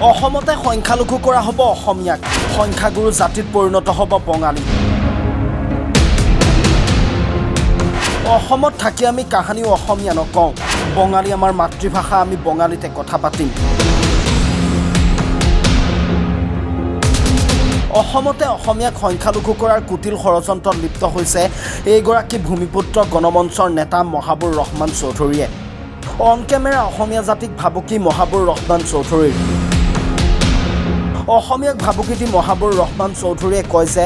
অসমতে সংখ্যালঘু কৰা হ'ব অসমীয়াক, সংখ্যাগুৰু জাতিত পৰিণত হ'ব বঙালী। অসমত থাকি আমি কাহানিও অসমীয়া নকওঁ, বঙালী আমাৰ মাতৃভাষা, আমি বঙালীতে কথা পাতিম। অসমতে অসমীয়াক সংখ্যালঘু কৰাৰ কুটিল ষড়যন্ত্ৰত লিপ্ত হৈছে এইগৰাকী ভূমিপুত্ৰ গণমঞ্চৰ নেতা মহাবুৰ ৰহমান চৌধুৰীয়ে। অন কেমেৰা অসমীয়া জাতিক ভাবুকি মহাবুৰ ৰহমান চৌধুৰীৰ। অসমীয়াক ভাবুকি দি মহাবুৰ ৰহমান চৌধুৰীয়ে কয় যে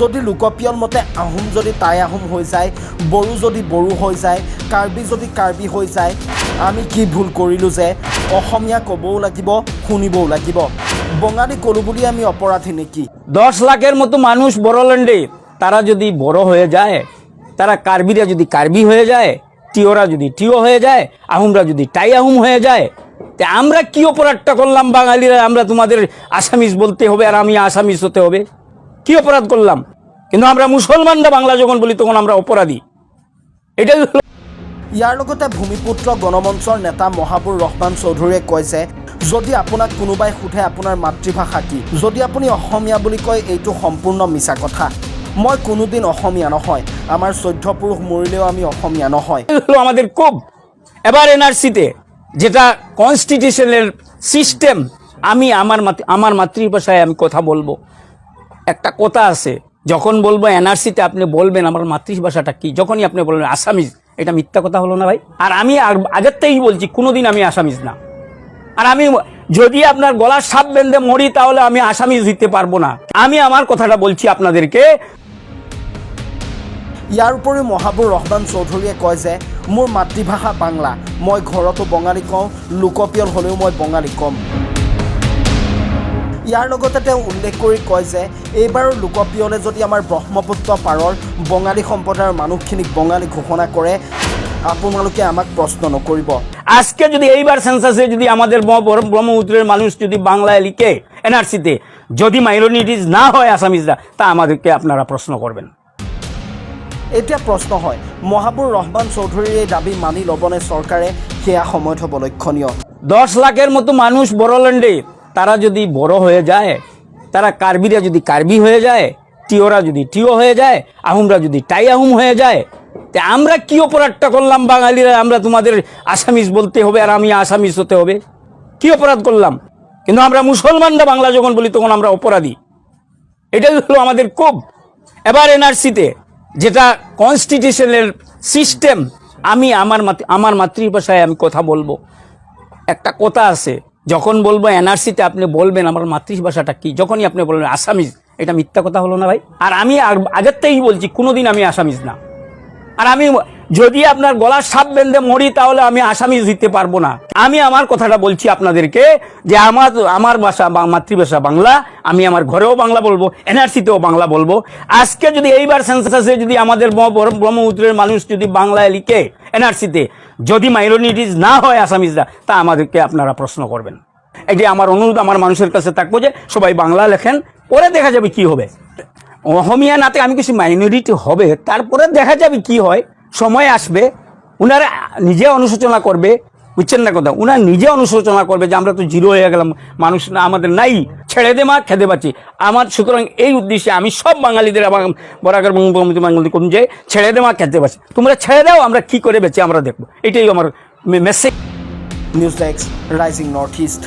যদি লোকপিয়ল মতে আহোম যদি টাই আহোম হৈ যায়, বড়ো যদি বড়ো হৈ যায়, কাৰ্বি যদি কাৰ্বি হৈ যায়, আমি কি ভুল কৰিলোঁ যে অসমীয়া ক'বও লাগিব, শুনিবও লাগিব। বঙালী ক'লো বুলি আমি অপরাধী নাকি? 10 লাখের মতো মানুষ বড়োল্যান্ডে, তারা যদি বড় হয়ে যায়, তারা কার্বিরা যদি কার্বি হয়ে যায়, টিওরা যদি টিও হয়ে যায়, আহুমরা যদি টাই আহুম হয়ে যায়, তা আমরা কি অপরাধটা করলাম বাঙালিরা? আমরা তোমাদের আসামিজ বলতে হবে আর আমি আসামিজ হতে হবে? কি অপরাধ করলাম? কিন্তু আমরা মুসলমানরা বাংলা যখন বলি তখন আমরা অপরাধী। এটাই হলো। ইয়াৰ লগতে ভূমিপুত্ৰ গণমঞ্চৰ নেতা মহাবুৰ ৰহমান চৌধুৰীয়ে কয় যে যদি আপোনাক কোনোবাই সোধে আপোনাৰ মাতৃভাষা কি, যদি আপুনি অসমীয়া বুলি কয়, এইটো সম্পূৰ্ণ মিছা কথা। মই কোনোদিন অসমীয়া নহয়, আমাৰ 14 পুৰুষ মৰিলেও আমি অসমীয়া নহয়। আমাদের খুব এবার এনআরসিতে যেটা কনস্টিটিউশনের সিস্টেম, আমি আমার মাতৃভাষায় আমি কথা বলবো। একটা কথা আছে, যখন বলবো এনআরসিতে আপনি বলবেন আমার মাতৃভাষাটা কি, যখনই আপনি বলবেন আসামিজ, এটা মিথ্যা কথা হলো না ভাই? আর আমি আগের থেকেই বলছি কোনোদিন আমি আসামিজ না। আর আমি যদি আপনার গলার সাপ বেঁধে মরি তাহলে আমি আসামিজ দিতে পারবো না। আমি আমার কথাটা বলছি আপনাদেরকে। ইয়াৰ উপৰিও মহাবুৰ ৰহমান চৌধুৰীয়ে কয় যে মোৰ মাতৃভাষা বাংলা, মই ঘৰতো বঙালী কওঁ, লোকপিয়ল হ'লেও মই বঙালী ক'ম। ইয়াৰ লগতে তেওঁ উল্লেখ কৰি কয় যে এইবাৰৰ লোকপিয়লে যদি আমাৰ ব্ৰহ্মপুত্ৰ পাৰৰ বঙালী সম্প্ৰদায়ৰ মানুহখিনিক বঙালী ঘোষণা কৰে, আপোনালোকে আমাক প্ৰশ্ন নকৰিব। আজকে যদি এইবার সেন্সাসে যদি আমাদের ব্রহ্মপুত্রের মানুষ যদি বাংলায় লিখে এনআরসিতে, যদি মাইনরিটিজ না হয় আসামিজরা, তা আমাদেরকে আপনারা প্রশ্ন করবেন। এতিয়া প্ৰশ্ন হয়, মহাবুৰ ৰহমান চৌধুৰীৰ এই দাবী মানি ল'বনে চৰকাৰে, সেয়া সময়ত হ'ব লক্ষণীয়। 10 লাখের মতো মানুষ বড়োল্যান্ডে, তারা যদি বড় হয়ে যায়, তারা কার্বিরা যদি কার্বি হয়ে যায়, টিওরা যদি টিও হয়ে যায়, আহুমরা যদি টাই আহুম হয়ে যায়, তা আমরা কি অপরাধটা করলাম বাঙালিরা? আমরা তোমাদের আসামিজ বলতে হবে আর আমি আসামিজ হতে হবে? কি অপরাধ করলাম? কিন্তু আমরা মুসলমানরা বাংলা যখন বলি তখন আমরা অপরাধী। এটাই হলো আমাদের খুব এবার এনআরসিতে যেটা কনস্টিটিউশনের সিস্টেম, আমি আমার মাতৃভাষায় আমি কথা বলবো। একটা কথা আছে, যখন বলবো এনআরসিতে আপনি বলবেন আমার মাতৃভাষাটা কি, যখনই আপনি বলবেন আসামিজ, এটা মিথ্যা কথা হলো না ভাই? আর আমি আগের থেকেই বলছি কোনোদিন আমি আসামিজ না। আর আমি যদি আপনার গলার সাপ বেঁধে মরি তাহলে আমি আসামিজ দিতে পারবো না। আমি আমার কথাটা বলছি আপনাদেরকে যে আমার ভাষা মাতৃভাষা বাংলা, আমি আমার ঘরেও বাংলা বলবো, এনআরসিতেও বাংলা বলবো। আজকে যদি এইবার সেন্সাসে যদি আমাদের ব্রহ্মপুত্রের মানুষ যদি বাংলায় লিখে এনআরসিতে, যদি মাইনরিটিজ না হয় আসামিজরা, তা আমাদেরকে আপনারা প্রশ্ন করবেন। এটি আমার অনুরোধ আমার মানুষের কাছে থাকবো যে সবাই বাংলা লেখেন, পরে দেখা যাবে কি হবে। অসমীয়া নাতে আমি কিছু মাইনরিটি হবে, তারপরে দেখা যাবে কি হয়, সময় আসবে, উনারা নিজে অনুশোচনা করবে, বুঝছেন না কথা? উনারা নিজে অনুশোচনা করবে যে আমরা তো জিরো হয়ে গেলাম, মানুষ না আমাদের নাই, ছেড়ে দে মা, খেতে পাচ্ছি আমার। সুতরাং এই উদ্দেশ্যে আমি সব বাঙালিদের বরাবর বাঙালি কম যে ছেড়ে দে মা, খেতে পাচ্ছি, তোমরা ছেড়ে দাও, আমরা কি করে বেঁচে আমরা দেখবো। এটাই আমার message. News desk, rising north east.